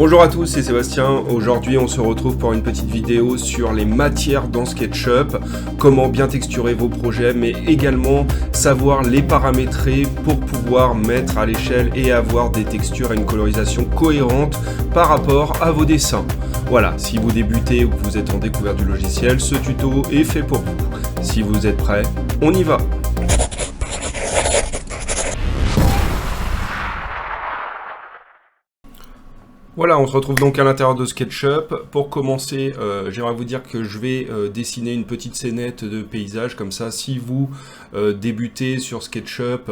Bonjour à tous, c'est Sébastien. Aujourd'hui, on se retrouve pour une petite vidéo sur les matières dans SketchUp, comment bien texturer vos projets, mais également savoir les paramétrer pour pouvoir mettre à l'échelle et avoir des textures et une colorisation cohérente par rapport à vos dessins. Voilà, si vous débutez ou que vous êtes en découverte du logiciel, ce tuto est fait pour vous. Si vous êtes prêts, on y va. Voilà, on se retrouve donc à l'intérieur de SketchUp. Pour commencer, j'aimerais vous dire que je vais dessiner une petite scénette de paysage, comme ça, si vous débutez sur SketchUp,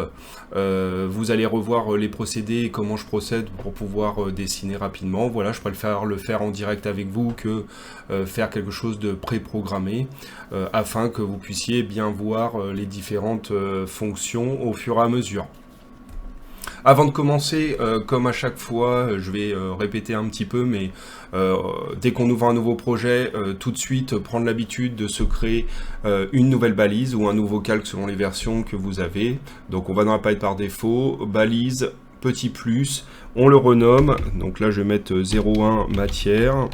vous allez revoir les procédés et comment je procède pour pouvoir dessiner rapidement. Voilà, je préfère le faire en direct avec vous que faire quelque chose de pré-programmé, afin que vous puissiez bien voir les différentes fonctions au fur et à mesure. Avant de commencer, comme à chaque fois, je vais répéter un petit peu, mais dès qu'on ouvre un nouveau projet, tout de suite prendre l'habitude de se créer une nouvelle balise ou un nouveau calque selon les versions que vous avez. Donc on va dans la palette par défaut, balise, petit plus, on le renomme, donc là je vais mettre 01 matière.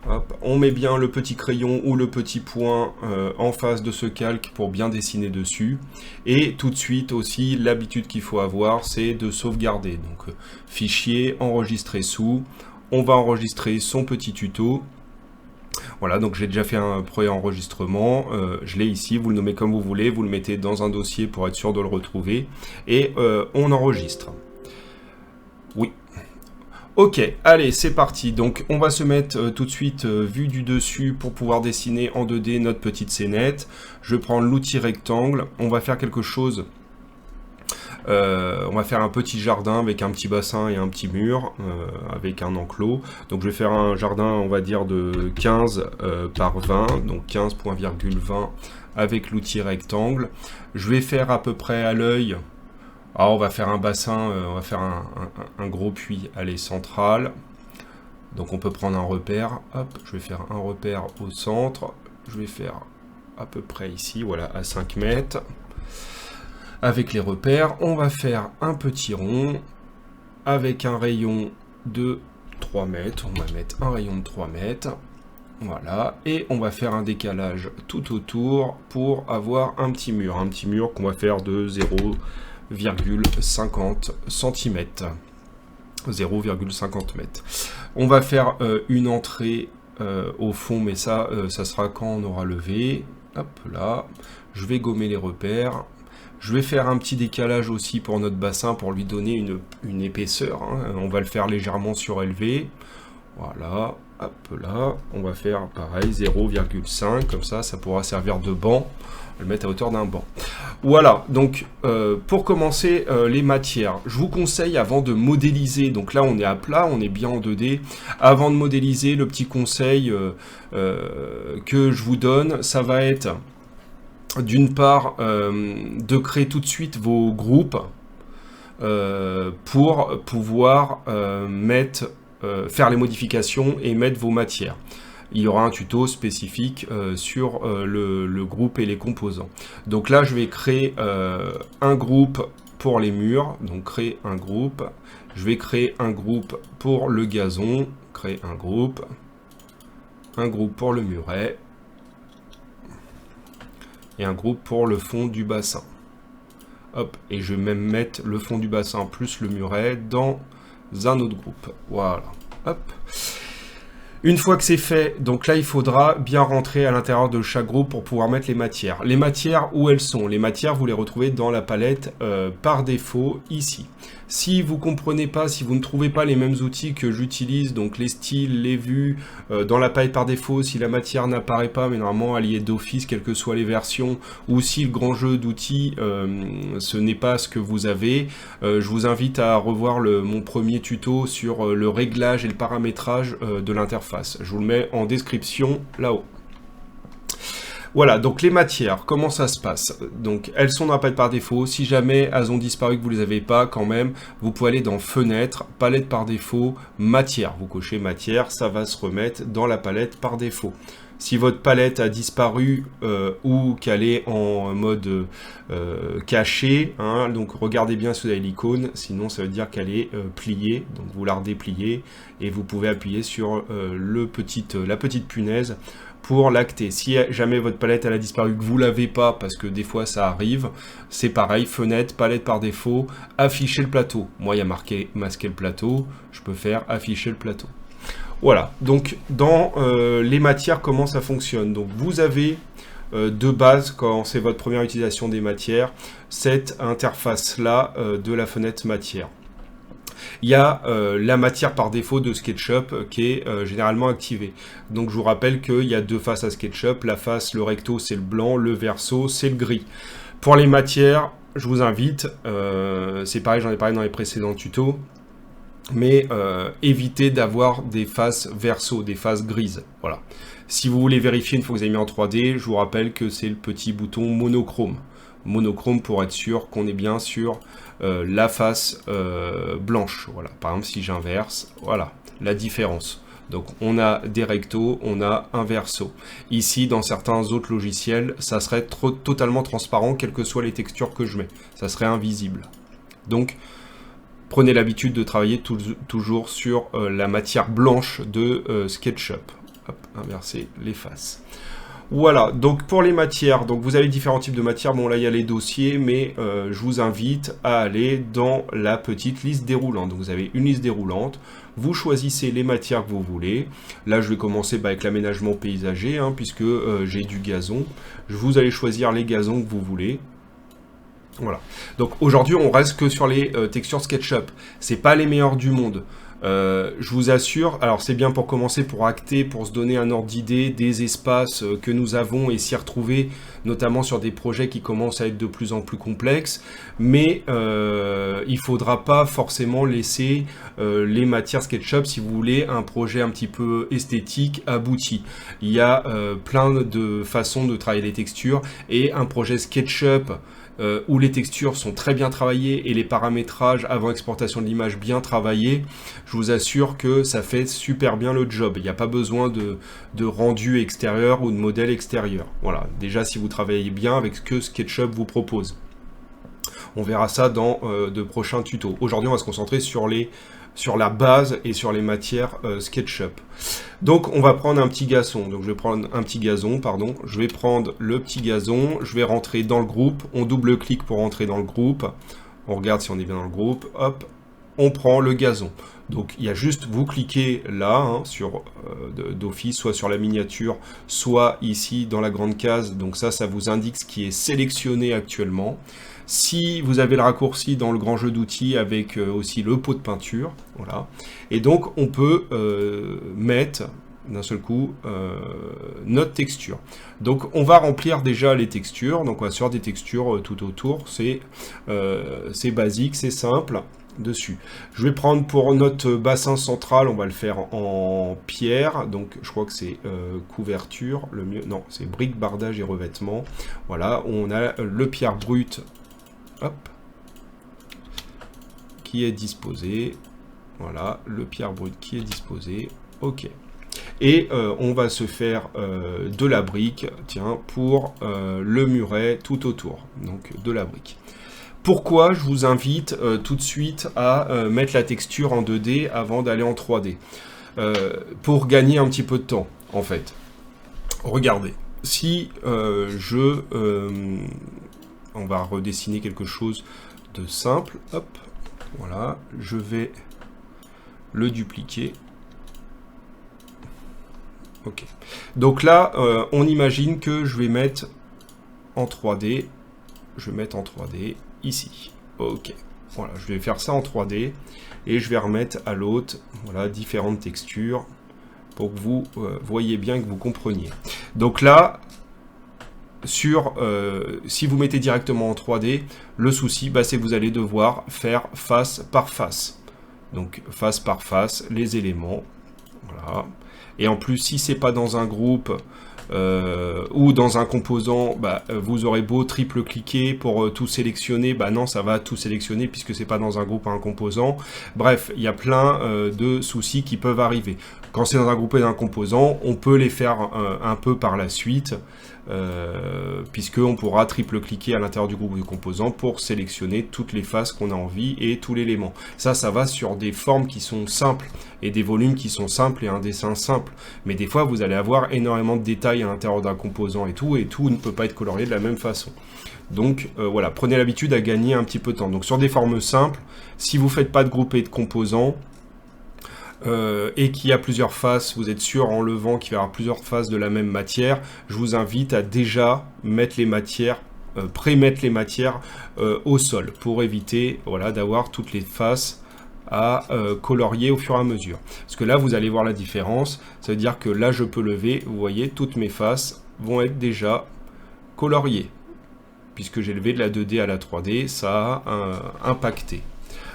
Hop, on met bien le petit crayon ou le petit point en face de ce calque pour bien dessiner dessus. Et tout de suite aussi, l'habitude qu'il faut avoir, c'est de sauvegarder. Donc fichier, enregistrer sous, on va enregistrer son petit tuto. Voilà, donc j'ai déjà fait un pré-enregistrement, je l'ai ici, vous le nommez comme vous voulez, vous le mettez dans un dossier pour être sûr de le retrouver. Et on enregistre. Oui. Ok, allez, c'est parti. Donc, on va se mettre tout de suite vue du dessus pour pouvoir dessiner en 2D notre petite scénette. Je vais prendre l'outil rectangle. On va faire quelque chose. On va faire un petit jardin avec un petit bassin et un petit mur avec un enclos. Donc, je vais faire un jardin, on va dire, de 15 par 20. Donc, 15,20 avec l'outil rectangle. Je vais faire à peu près à l'œil. Alors on va faire un bassin, on va faire un gros puits, allez, central. Donc on peut prendre un repère, hop, je vais faire un repère au centre. Je vais faire à peu près ici, voilà, à 5 mètres. Avec les repères, on va faire un petit rond avec un rayon de 3 mètres. On va mettre un rayon de 3 mètres. Voilà, et on va faire un décalage tout autour pour avoir un petit mur qu'on va faire de 0,50 cm. 0,50 mètres. On va faire une entrée au fond, mais ça sera quand on aura levé. Hop là, je vais gommer les repères. Je vais faire un petit décalage aussi pour notre bassin pour lui donner une épaisseur. On va le faire légèrement surélevé. Voilà, hop là, on va faire pareil, 0,5, comme ça pourra servir de banc. On va le mettre à hauteur d'un banc. Voilà, donc pour commencer les matières, je vous conseille avant de modéliser, donc là on est à plat, on est bien en 2D, avant de modéliser, le petit conseil que je vous donne, ça va être d'une part de créer tout de suite vos groupes pour pouvoir faire les modifications et mettre vos matières. Il y aura un tuto spécifique sur le groupe et les composants. Donc là, je vais créer un groupe pour les murs. Donc créer un groupe. Je vais créer un groupe pour le gazon. Créer un groupe pour le muret. Et un groupe pour le fond du bassin. Hop, et je vais même mettre le fond du bassin plus le muret dans un autre groupe. Voilà. Hop. Une fois que c'est fait, donc là il faudra bien rentrer à l'intérieur de chaque groupe pour pouvoir mettre les matières. Les matières, où elles sont? Les matières, vous les retrouvez dans la palette par défaut ici. Si vous ne comprenez pas, si vous ne trouvez pas les mêmes outils que j'utilise, donc les styles, les vues, dans la palette par défaut, si la matière n'apparaît pas, mais normalement elle y est d'office, quelles que soient les versions, ou si le grand jeu d'outils, ce n'est pas ce que vous avez, je vous invite à revoir mon premier tuto sur le réglage et le paramétrage de l'interface. Je vous le mets en description là-haut. Voilà, donc les matières, comment ça se passe? Donc elles sont dans la palette par défaut. Si jamais elles ont disparu, que vous ne les avez pas, quand même, vous pouvez aller dans Fenêtre, palette par défaut, matière. Vous cochez matière, ça va se remettre dans la palette par défaut. Si votre palette a disparu ou qu'elle est en mode caché, hein, donc regardez bien si vous avez l'icône, sinon ça veut dire qu'elle est pliée, donc vous la redépliez et vous pouvez appuyer sur la petite punaise pour l'acter. Si jamais votre palette elle a disparu, que vous l'avez pas, parce que des fois ça arrive, c'est pareil, fenêtre, palette par défaut, afficher le plateau. Moi il y a marqué masquer le plateau, je peux faire afficher le plateau. Voilà, donc dans les matières, comment ça fonctionne? Donc vous avez de base, quand c'est votre première utilisation des matières, cette interface-là de la fenêtre matière. Il y a la matière par défaut de SketchUp qui est généralement activée. Donc je vous rappelle qu'il y a deux faces à SketchUp. La face, le recto, c'est le blanc, le verso, c'est le gris. Pour les matières, je vous invite, c'est pareil, j'en ai parlé dans les précédents tutos, mais évitez d'avoir des faces verso, des faces grises. Voilà. Si vous voulez vérifier une fois que vous avez mis en 3D, je vous rappelle que c'est le petit bouton monochrome. Monochrome pour être sûr qu'on est bien sur la face blanche. Voilà. Par exemple, si j'inverse, voilà la différence. Donc on a des rectos, on a un verso. Ici, dans certains autres logiciels, ça serait totalement transparent, quelles que soient les textures que je mets. Ça serait invisible. Donc, prenez l'habitude de travailler toujours sur la matière blanche de SketchUp. Hop, inverser les faces. Voilà, donc pour les matières, donc vous avez différents types de matières. Bon, là, il y a les dossiers, mais je vous invite à aller dans la petite liste déroulante. Donc, vous avez une liste déroulante. Vous choisissez les matières que vous voulez. Là, je vais commencer avec l'aménagement paysager, hein, puisque j'ai du gazon. Vous allez choisir les gazons que vous voulez. Voilà. Donc aujourd'hui, on reste que sur les textures SketchUp. C'est pas les meilleures du monde. Je vous assure, alors c'est bien pour commencer, pour acter, pour se donner un ordre d'idée des espaces que nous avons et s'y retrouver, notamment sur des projets qui commencent à être de plus en plus complexes. Mais il faudra pas forcément laisser les matières SketchUp si vous voulez un projet un petit peu esthétique, abouti. Il y a plein de façons de travailler les textures et un projet SketchUp où les textures sont très bien travaillées et les paramétrages avant exportation de l'image bien travaillés, je vous assure que ça fait super bien le job. Il n'y a pas besoin de rendu extérieur ou de modèle extérieur. Voilà, déjà si vous travaillez bien avec ce que SketchUp vous propose. On verra ça dans de prochains tutos. Aujourd'hui, on va se concentrer sur la base et sur les matières SketchUp. Donc on va prendre un petit gazon. Donc je vais prendre un petit gazon, pardon. Je vais prendre le petit gazon, je vais rentrer dans le groupe. On double-clique pour rentrer dans le groupe. On regarde si on est bien dans le groupe. Hop, on prend le gazon. Donc il y a juste, vous cliquez là, hein, sur d'office, soit sur la miniature, soit ici dans la grande case. Donc ça vous indique ce qui est sélectionné actuellement. Si vous avez le raccourci dans le grand jeu d'outils avec aussi le pot de peinture, voilà. Et donc on peut mettre d'un seul coup notre texture. Donc on va remplir déjà les textures. Donc on va faire des textures tout autour. C'est basique, c'est simple. Dessus. Je vais prendre pour notre bassin central, on va le faire en pierre, donc je crois que c'est couverture, le mieux, non, c'est briques, bardage et revêtement. Voilà, on a le pierre brute, hop, qui est disposé. Voilà, le pierre brute qui est disposé, ok. Et on va se faire de la brique, tiens, pour le muret tout autour, donc de la brique. Pourquoi je vous invite tout de suite à mettre la texture en 2D avant d'aller en 3D pour gagner un petit peu de temps, en fait. Regardez, si on va redessiner quelque chose de simple, hop, voilà, je vais le dupliquer. Ok. Donc là, on imagine que je vais mettre en 3D, ici. Ok. Voilà, je vais faire ça en 3D et je vais remettre à l'autre, voilà, différentes textures pour que vous voyez bien, que vous compreniez. Donc là, si vous mettez directement en 3D, le souci, c'est que vous allez devoir faire face par face. Donc face par face, les éléments. Voilà. Et en plus, si c'est pas dans un groupe, ou dans un composant, vous aurez beau triple-cliquer pour tout sélectionner, non, ça va tout sélectionner puisque c'est pas dans un groupe un composant. Bref, il y a plein de soucis qui peuvent arriver. Quand c'est dans un groupe et un composant, on peut les faire un peu par la suite, puisqu'on pourra triple-cliquer à l'intérieur du groupe de composants pour sélectionner toutes les faces qu'on a envie et tout l'élément. Ça va sur des formes qui sont simples et des volumes qui sont simples et un dessin simple. Mais des fois, vous allez avoir énormément de détails à l'intérieur d'un composant et tout ne peut pas être colorié de la même façon. Donc voilà, prenez l'habitude à gagner un petit peu de temps. Donc sur des formes simples, si vous ne faites pas de groupés de composants, et qu'il y a plusieurs faces, vous êtes sûr en levant qu'il va y avoir plusieurs faces de la même matière, je vous invite à déjà mettre les matières, prémettre les matières au sol, pour éviter d'avoir toutes les faces à colorier au fur et à mesure. Parce que là, vous allez voir la différence, ça veut dire que là, je peux lever, vous voyez, toutes mes faces vont être déjà coloriées. Puisque j'ai levé de la 2D à la 3D, ça a impacté.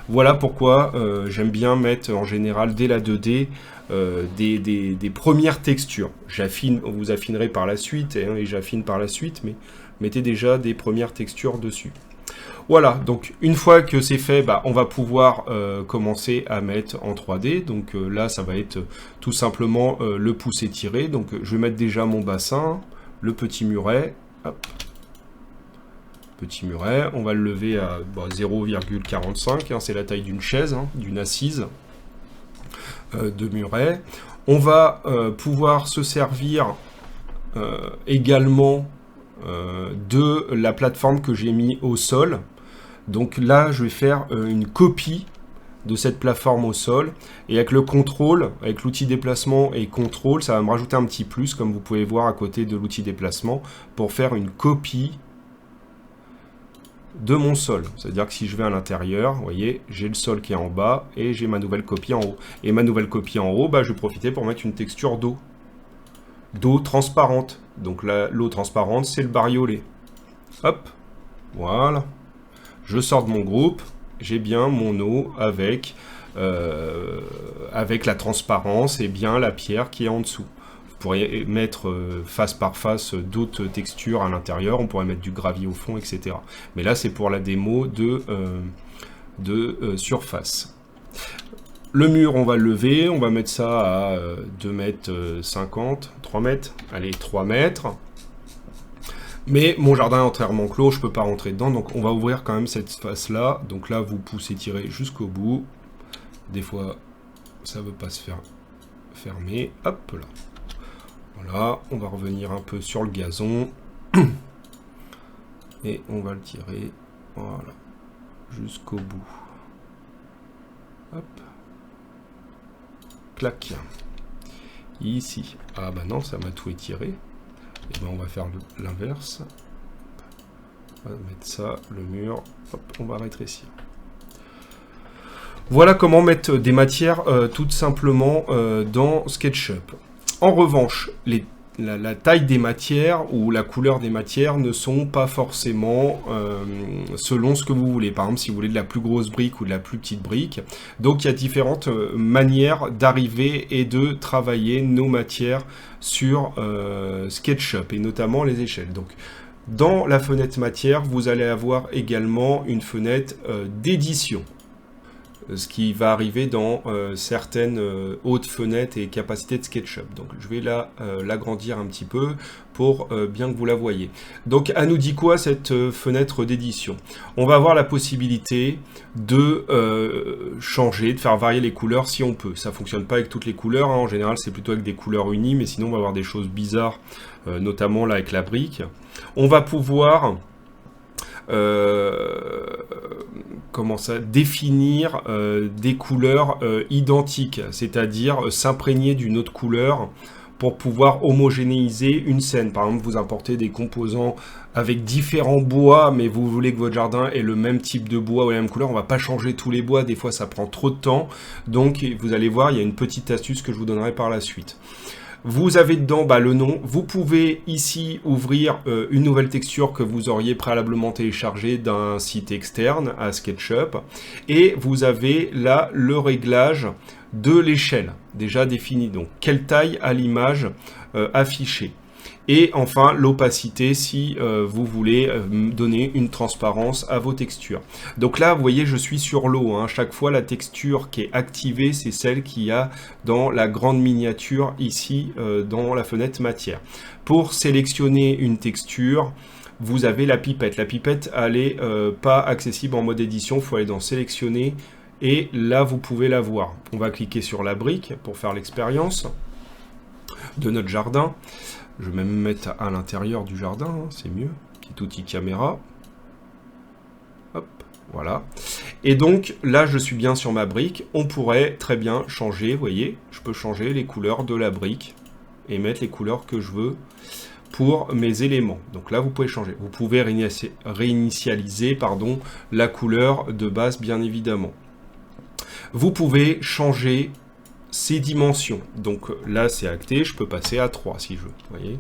Voilà pourquoi j'aime bien mettre en général dès la 2D des premières textures. Vous affinerez par la suite, et j'affine par la suite, mais mettez déjà des premières textures dessus. Voilà, donc une fois que c'est fait, on va pouvoir commencer à mettre en 3D. Donc là, ça va être tout simplement le pouce étiré. Donc je vais mettre déjà mon bassin, le petit muret, hop. Petit muret, on va le lever à 0,45, c'est la taille d'une chaise, d'une assise de muret. On va pouvoir se servir également de la plateforme que j'ai mis au sol. Donc là, je vais faire une copie de cette plateforme au sol, et avec le contrôle, avec l'outil déplacement et contrôle, ça va me rajouter un petit plus, comme vous pouvez voir à côté de l'outil déplacement, pour faire une copie de mon sol. C'est-à-dire que si je vais à l'intérieur, vous voyez, j'ai le sol qui est en bas et j'ai ma nouvelle copie en haut. Et ma nouvelle copie en haut, je vais profiter pour mettre une texture d'eau. D'eau transparente. Donc l'eau transparente, c'est le bariolé. Hop, voilà. Je sors de mon groupe, j'ai bien mon eau avec la transparence et bien la pierre qui est en dessous. Vous pourriez mettre face par face d'autres textures à l'intérieur, on pourrait mettre du gravier au fond, etc. Mais là, c'est pour la démo de surface. Le mur, on va le lever, on va mettre ça à 2 mètres 50, 3 mètres, allez, 3 mètres. Mais mon jardin est entièrement clos, je ne peux pas rentrer dedans, donc on va ouvrir quand même cette face-là. Donc là, vous poussez tirer jusqu'au bout. Des fois, ça ne veut pas se faire fermer. Hop là. Voilà, on va revenir un peu sur le gazon. Et on va le tirer, voilà, jusqu'au bout. Hop. Clac. Ici. Ah non, ça m'a tout étiré. Et on va faire l'inverse. On va mettre ça, le mur. Hop, on va rétrécir. Voilà comment mettre des matières tout simplement dans SketchUp. En revanche, la taille des matières ou la couleur des matières ne sont pas forcément selon ce que vous voulez. Par exemple, si vous voulez de la plus grosse brique ou de la plus petite brique. Donc, il y a différentes manières d'arriver et de travailler nos matières sur SketchUp et notamment les échelles. Donc, dans la fenêtre matière, vous allez avoir également une fenêtre d'édition. Ce qui va arriver dans certaines hautes fenêtres et capacités de SketchUp. Donc je vais l'agrandir un petit peu pour bien que vous la voyez. Donc elle nous dit quoi cette fenêtre d'édition? On va avoir la possibilité de changer, de faire varier les couleurs si on peut. Ça ne fonctionne pas avec toutes les couleurs, en général c'est plutôt avec des couleurs unies, mais sinon on va avoir des choses bizarres, notamment là avec la brique. On va pouvoir définir des couleurs identiques, c'est-à-dire s'imprégner d'une autre couleur pour pouvoir homogénéiser une scène. Par exemple, vous importez des composants avec différents bois, mais vous voulez que votre jardin ait le même type de bois ou la même couleur, on ne va pas changer tous les bois, des fois ça prend trop de temps, donc vous allez voir, il y a une petite astuce que je vous donnerai par la suite. Vous avez dedans le nom. Vous pouvez ici ouvrir une nouvelle texture que vous auriez préalablement téléchargée d'un site externe à SketchUp. Et vous avez là le réglage de l'échelle déjà défini. Donc, quelle taille a l'image affichée. Et enfin, l'opacité si vous voulez donner une transparence à vos textures. Donc là, vous voyez, je suis sur l'eau. Hein. Chaque fois, la texture qui est activée, c'est celle qu'il y a dans la grande miniature ici, dans la fenêtre matière. Pour sélectionner une texture, vous avez la pipette. La pipette, elle n'est pas accessible en mode édition. Il faut aller dans sélectionner. Et là, vous pouvez la voir. On va cliquer sur la brique pour faire l'expérience de notre jardin. Je vais même me mettre à l'intérieur du jardin, hein, c'est mieux. Petit outil caméra. Hop, voilà. Et donc, là, je suis bien sur ma brique. On pourrait très bien changer, vous voyez, je peux changer les couleurs de la brique et mettre les couleurs que je veux pour mes éléments. Donc là, vous pouvez changer. Vous pouvez réinitialiser, la couleur de base, bien évidemment. Vous pouvez changer ces dimensions. Donc là, c'est acté, je peux passer à 3 si je veux, vous voyez,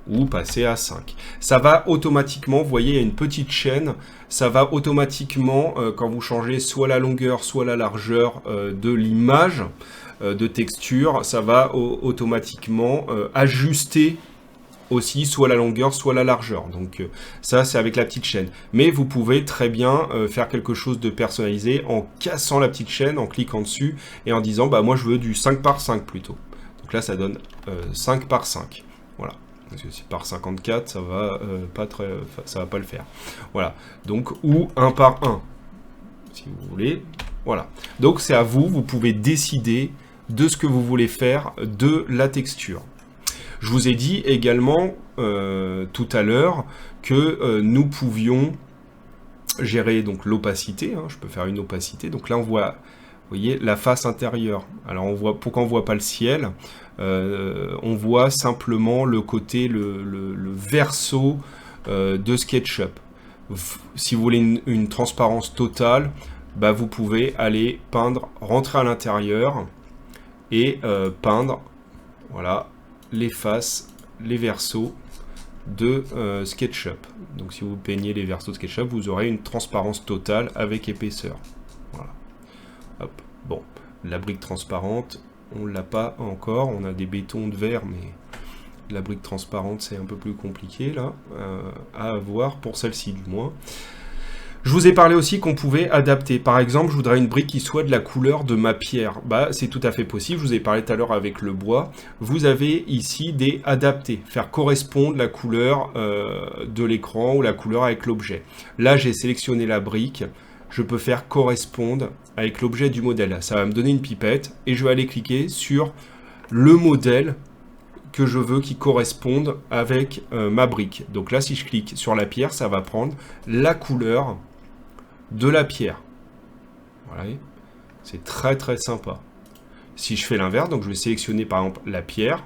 ou passer à 5. Ça va automatiquement, vous voyez, il y a une petite chaîne, ça va automatiquement, quand vous changez soit la longueur, soit la largeur de l'image de texture, ça va automatiquement ajuster aussi soit la longueur, soit la largeur. Donc ça, c'est avec la petite chaîne. Mais vous pouvez très bien faire quelque chose de personnalisé en cassant la petite chaîne, en cliquant dessus et en disant, bah moi je veux du 5 par 5 plutôt. Donc là, ça donne 5 par 5. Voilà. Parce que si par 54, ça va ça va pas le faire. Voilà. Donc, ou 1 par 1, si vous voulez. Voilà. Donc c'est à vous, vous pouvez décider de ce que vous voulez faire de la texture. Je vous ai dit également tout à l'heure que nous pouvions gérer donc l'opacité. Hein, je peux faire une opacité. Donc là, on voit, vous voyez, la face intérieure. Alors, on voit, pourquoi on ne voit pas le ciel? On voit simplement le côté, le verso de SketchUp. Si vous voulez une transparence totale, bah, vous pouvez aller peindre, rentrer à l'intérieur et peindre, voilà, les faces, les versos de SketchUp. Donc si vous peignez les versos de SketchUp, vous aurez une transparence totale avec épaisseur. Voilà. Hop. Bon, la brique transparente, on ne l'a pas encore. On a des bétons de verre, mais la brique transparente, c'est un peu plus compliqué là à avoir, pour celle-ci du moins. Je vous ai parlé aussi qu'on pouvait adapter. Par exemple, je voudrais une brique qui soit de la couleur de ma pierre. Bah, c'est tout à fait possible. Je vous ai parlé tout à l'heure avec le bois. Vous avez ici des adaptés. Faire correspondre la couleur de l'écran ou la couleur avec l'objet. Là, j'ai sélectionné la brique. Je peux faire correspondre avec l'objet du modèle. Ça va me donner une pipette et je vais aller cliquer sur le modèle que je veux qui corresponde avec ma brique. Donc là, si je clique sur la pierre, ça va prendre la couleur de la pierre. Voilà, c'est très très sympa. Si je fais l'inverse, donc je vais sélectionner par exemple la pierre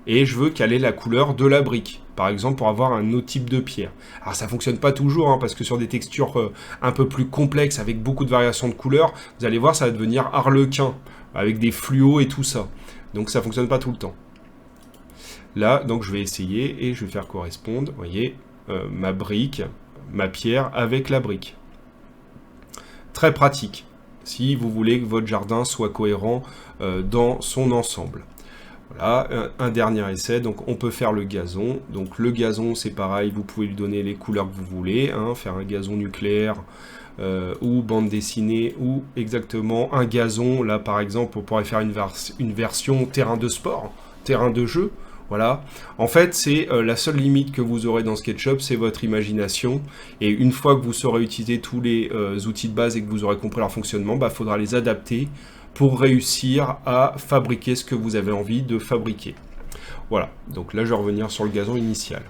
et je veux qu'elle ait la couleur de la brique, par exemple pour avoir un autre type de pierre. Alors ça fonctionne pas toujours, hein, parce que sur des textures un peu plus complexes avec beaucoup de variations de couleurs, vous allez voir, ça va devenir harlequin avec des fluos et tout ça. Donc ça fonctionne pas tout le temps. Là, donc je vais essayer et je vais faire correspondre, vous voyez, ma brique, ma pierre avec la brique. Très pratique, si vous voulez que votre jardin soit cohérent dans son ensemble. Voilà, un dernier essai, donc on peut faire le gazon. Donc le gazon, c'est pareil, vous pouvez lui donner les couleurs que vous voulez, hein, faire un gazon nucléaire ou bande dessinée, ou exactement un gazon, là par exemple, on pourrait faire une version terrain de sport, terrain de jeu. Voilà, en fait, c'est la seule limite que vous aurez dans SketchUp, c'est votre imagination. Et une fois que vous saurez utiliser tous les outils de base et que vous aurez compris leur fonctionnement, bah, faudra les adapter pour réussir à fabriquer ce que vous avez envie de fabriquer. Voilà, donc là, je vais revenir sur le gazon initial.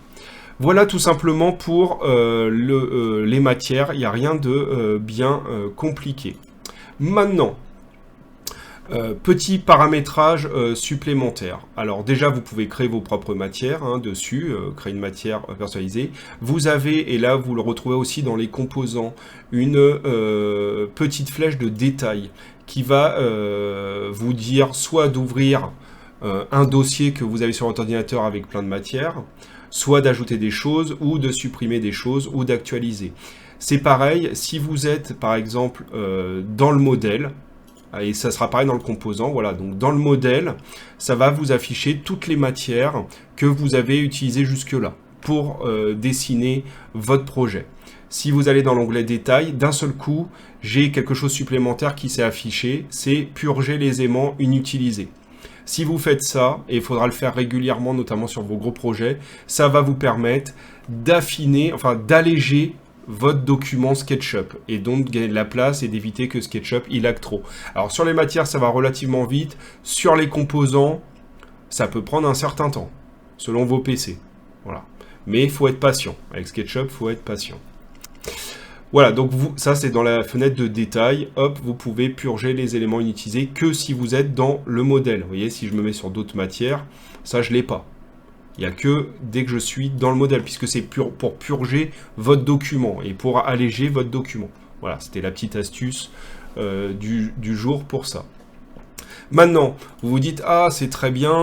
Voilà tout simplement pour les matières, il n'y a rien de bien compliqué. Maintenant, petit paramétrage supplémentaire. Alors déjà, vous pouvez créer vos propres matières dessus, créer une matière personnalisée. Vous avez, et là vous le retrouvez aussi dans les composants, une petite flèche de détail qui va vous dire soit d'ouvrir un dossier que vous avez sur votre ordinateur avec plein de matières, soit d'ajouter des choses, ou de supprimer des choses, ou d'actualiser. C'est pareil, si vous êtes par exemple dans le modèle, Et ça sera pareil dans le composant. Voilà, donc dans le modèle, ça va vous afficher toutes les matières que vous avez utilisées jusque-là pour dessiner votre projet. Si vous allez dans l'onglet détail, d'un seul coup, j'ai quelque chose supplémentaire qui s'est affiché, c'est purger les aimants inutilisés. Si vous faites ça, et il faudra le faire régulièrement, notamment sur vos gros projets, ça va vous permettre d'affiner, enfin d'alléger votre document SketchUp, et donc de gagner de la place et d'éviter que SketchUp il lag trop. Alors sur les matières, ça va relativement vite. Sur les composants, ça peut prendre un certain temps, selon vos PC. Voilà. Mais il faut être patient. Avec SketchUp, il faut être patient. Voilà, donc ça c'est dans la fenêtre de détail. Hop, vous pouvez purger les éléments inutilisés que si vous êtes dans le modèle. Vous voyez, si je me mets sur d'autres matières, ça je ne l'ai pas. Il n'y a que dès que je suis dans le modèle, puisque c'est pour purger votre document et pour alléger votre document. Voilà, c'était la petite astuce du jour pour ça. Maintenant, vous vous dites, ah c'est très bien,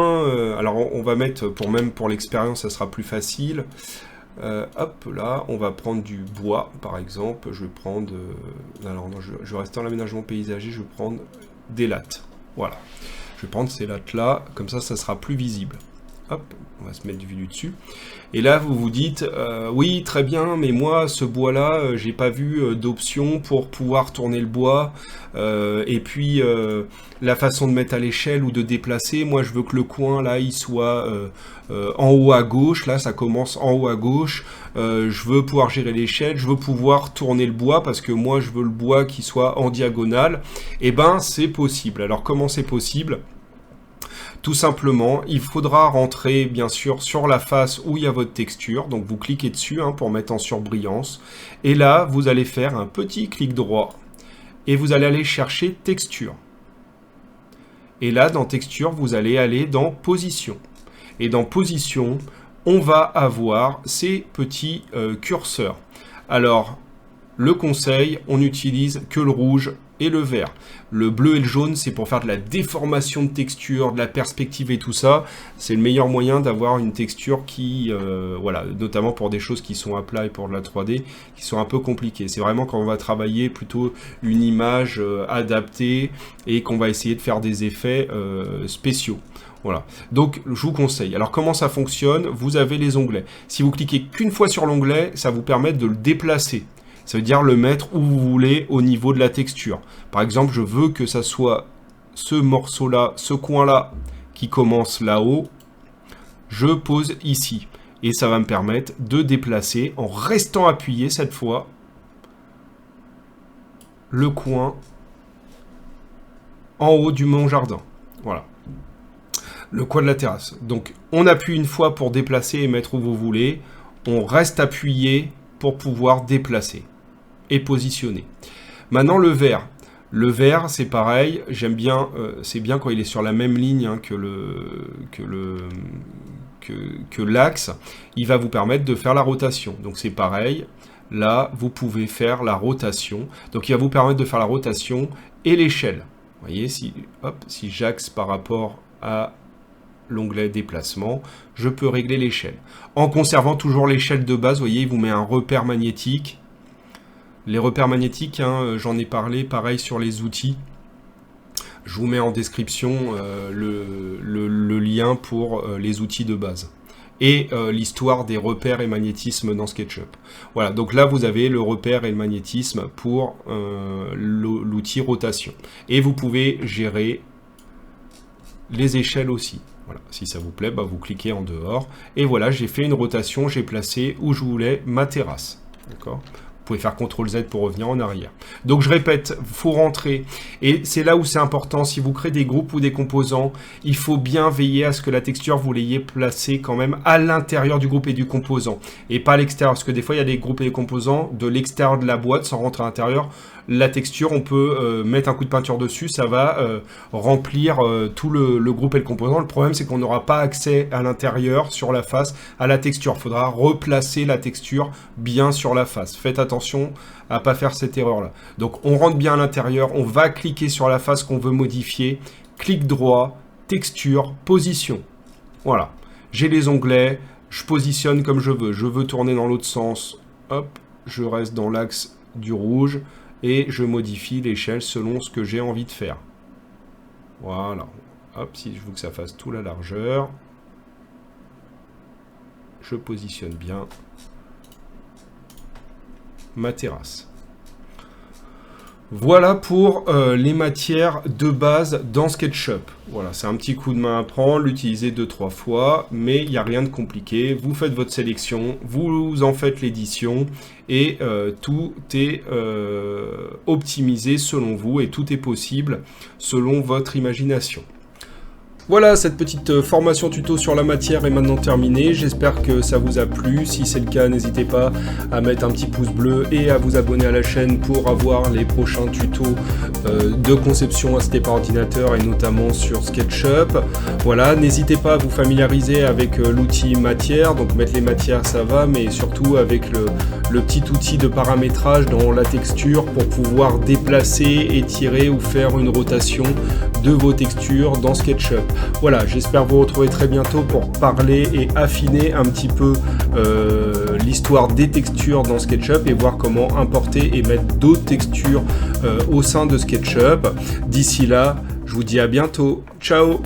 alors on va mettre, pour l'expérience, ça sera plus facile. Hop, là, on va prendre du bois, par exemple. Je vais prendre... alors, non, je vais rester dans l'aménagement paysager, je vais prendre des lattes. Voilà. Je vais prendre ces lattes-là, comme ça sera plus visible. Hop, on va se mettre du visu dessus. Et là, vous vous dites, oui, très bien, mais moi, ce bois-là, j'ai pas vu d'option pour pouvoir tourner le bois. Et puis, la façon de mettre à l'échelle ou de déplacer, moi, je veux que le coin, là, il soit en haut à gauche. Là, ça commence en haut à gauche. Je veux pouvoir gérer l'échelle, je veux pouvoir tourner le bois, parce que moi, je veux le bois qui soit en diagonale. Eh ben, c'est possible. Alors, comment c'est possible ? Tout simplement, il faudra rentrer bien sûr sur la face où il y a votre texture. Donc vous cliquez dessus pour mettre en surbrillance. Et là, vous allez faire un petit clic droit. Et vous allez aller chercher texture. Et là, dans texture, vous allez aller dans position. Et dans position, on va avoir ces petits curseurs. Alors, le conseil, on n'utilise que le rouge et le vert. Le bleu et le jaune, c'est pour faire de la déformation de texture, de la perspective et tout ça. C'est le meilleur moyen d'avoir une texture qui, voilà, notamment pour des choses qui sont à plat et pour de la 3D, qui sont un peu compliquées. C'est vraiment quand on va travailler plutôt une image adaptée et qu'on va essayer de faire des effets spéciaux. Voilà, donc je vous conseille. Alors comment ça fonctionne? Vous avez les onglets. Si vous cliquez qu'une fois sur l'onglet, ça vous permet de le déplacer. Ça veut dire le mettre où vous voulez au niveau de la texture. Par exemple, je veux que ça soit ce morceau-là, ce coin-là qui commence là-haut. Je pose ici. Et ça va me permettre de déplacer, en restant appuyé cette fois, le coin en haut du mon jardin. Voilà. Le coin de la terrasse. Donc, on appuie une fois pour déplacer et mettre où vous voulez. On reste appuyé pour pouvoir déplacer et positionner. Maintenant, le vert. Le vert, c'est pareil. J'aime bien, c'est bien quand il est sur la même ligne que l'axe. Il va vous permettre de faire la rotation. Donc, c'est pareil. Là, vous pouvez faire la rotation. Donc, il va vous permettre de faire la rotation et l'échelle. Vous voyez, si j'axe par rapport à l'onglet déplacement, je peux régler l'échelle. En conservant toujours l'échelle de base, vous voyez, il vous met un repère magnétique. Les repères magnétiques, j'en ai parlé, pareil sur les outils. Je vous mets en description le lien pour les outils de base. Et l'histoire des repères et magnétismes dans SketchUp. Voilà, donc là vous avez le repère et le magnétisme pour l'outil rotation. Et vous pouvez gérer les échelles aussi. Voilà, si ça vous plaît, vous cliquez en dehors. Et voilà, j'ai fait une rotation, j'ai placé où je voulais ma terrasse. D'accord ? Vous pouvez faire CTRL-Z pour revenir en arrière. Donc je répète, il faut rentrer. Et c'est là où c'est important, si vous créez des groupes ou des composants, il faut bien veiller à ce que la texture, vous l'ayez placée quand même à l'intérieur du groupe et du composant. Et pas à l'extérieur, parce que des fois, il y a des groupes et des composants de l'extérieur de la boîte, sans rentrer à l'intérieur. La texture, on peut mettre un coup de peinture dessus, ça va remplir tout le groupe et le composant. Le problème, c'est qu'on n'aura pas accès à l'intérieur, sur la face, à la texture. Il faudra replacer la texture bien sur la face. Faites attention à ne pas faire cette erreur-là. Donc, on rentre bien à l'intérieur, on va cliquer sur la face qu'on veut modifier, clic droit, texture, position. Voilà, j'ai les onglets, je positionne comme je veux tourner dans l'autre sens, hop, je reste dans l'axe du rouge, et je modifie l'échelle selon ce que j'ai envie de faire. Voilà. Hop, si je veux que ça fasse tout la largeur, je positionne bien ma terrasse. Voilà pour les matières de base dans SketchUp. Voilà, c'est un petit coup de main à prendre, l'utiliser 2-3 fois, mais il n'y a rien de compliqué. Vous faites votre sélection, vous en faites l'édition, et tout est optimisé selon vous, et tout est possible selon votre imagination. Voilà, cette petite formation tuto sur la matière est maintenant terminée. J'espère que ça vous a plu. Si c'est le cas, n'hésitez pas à mettre un petit pouce bleu et à vous abonner à la chaîne pour avoir les prochains tutos de conception assistée par ordinateur et notamment sur SketchUp. Voilà, n'hésitez pas à vous familiariser avec l'outil matière. Donc mettre les matières, ça va, mais surtout avec le petit outil de paramétrage dans la texture pour pouvoir déplacer, étirer ou faire une rotation de vos textures dans SketchUp. Voilà, j'espère vous retrouver très bientôt pour parler et affiner un petit peu l'histoire des textures dans SketchUp et voir comment importer et mettre d'autres textures au sein de SketchUp. D'ici là, je vous dis à bientôt. Ciao!